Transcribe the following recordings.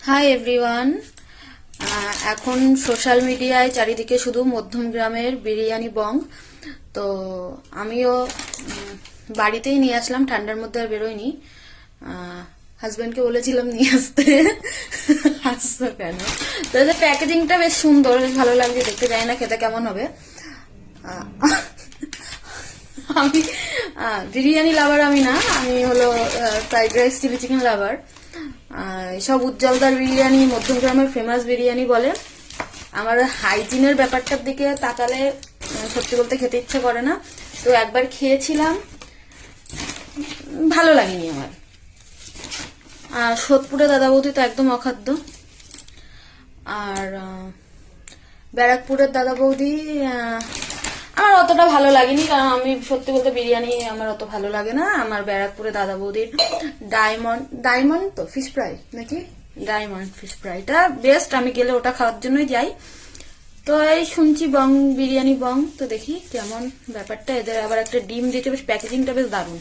Hi everyone. এখন social মিডিয়ায় চারিদিকে শুধু মধ্যম গ্রামের বিরিয়ানি বং। তো আমিও বাড়িতেই নিয়ে আসলাম, ঠান্ডার মধ্যে আর বেরোয়নি। হাজবেন্ডকে বলেছিলাম নিয়ে আসতে। হাসছো কেন? তো প্যাকেজিংটা বেশ সুন্দর, বেশ ভালো লাগছে দেখতে। জানি না খেতে কেমন হবে। আমি বিরিয়ানি লাভার আমি না, আমি হলো fried rice chilli chicken lover. সব উজ্জ্বলদার বিরিয়ানি মধ্যমগ্রামের ফেমাস বিরিয়ানি বলে। আমার হাইজিনের ব্যাপারটার দিকে তাকালে সত্যি বলতে খেতে ইচ্ছা করে না। তো একবার খেয়েছিলাম, ভালো লাগেনি আমার। আর সোদপুরে দাদা বৌদি তো একদম অখাদ্য। আর ব্যারাকপুরের দাদা বৌদি আমার অতটা ভালো লাগেনি, কারণ আমি সত্যি বলতে বিরিয়ানি আমার অত ভালো লাগে না। আমার ব্যারাকপুরে দাদা বৌদির ডায়মন্ড তো ফিশ ফ্রাই নাকি, ডায়মন্ড ফিশ ফ্রাইটা বেস্ট। আমি গেলে ওটা খাওয়ার জন্যই যাই। তো এই শুনছি বং বিরিয়ানি বং, তো দেখি কেমন ব্যাপারটা। এদের আবার একটা ডিম দিতে, বেশ প্যাকেজিংটা বেশ দারুণ।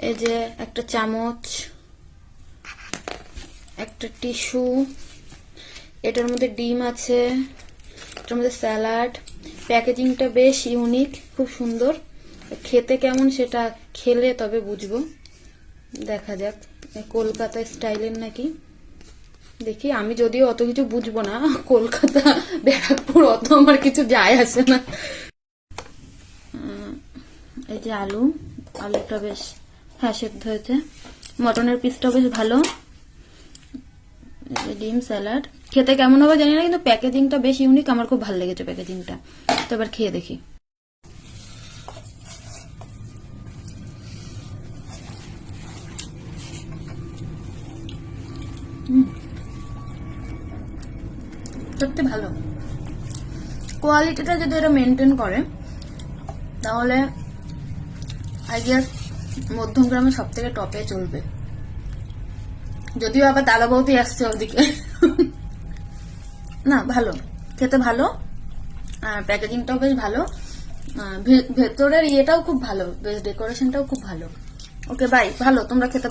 এই যে একটা চামচ, একটা টিস্যু, এটার মধ্যে ডিম আছে, এটার মধ্যে স্যালাড। প্যাকেজিংটা বেশ ইউনিক, খুব সুন্দর। খেতে কেমন সেটা খেলে তবে বুঝবো, দেখা যাক। কলকাতা স্টাইলের নাকি, দেখি। আমি যদিও অত কিছু বুঝবো না, কলকাতা ব্যারাকপুর অত আমার কিছু যায় আসে না। এই যে আলুটা বেশ সেদ্ধ হয়েছে। মটনের পিসটাও বেশ ভালো। ডিম, স্যালাড। খেতে কেমন হবে জানি না, কিন্তু প্যাকেজিংটা বেশ ইউনিক, আমার খুব ভালো লেগেছে প্যাকেজিংটা। তো এবার খেয়ে দেখি। সত্যি ভালো। কোয়ালিটিটা যদি এটা মেনটেন করে তাহলে আই গেস মধ্যমগ্রামে সব থেকে টপে চলবে। যদিও আবার দাদা বৌদি আসছে ওদিকে। না, ভালো খেতে, ভালো। আর প্যাকেজিংটাও বেশ ভালো, ভেতরের ইয়েটাও খুব ভালো, বেশ ডেকোরেশনটাও খুব ভালো। ওকে বাই, ভালো, তোমরা খেতে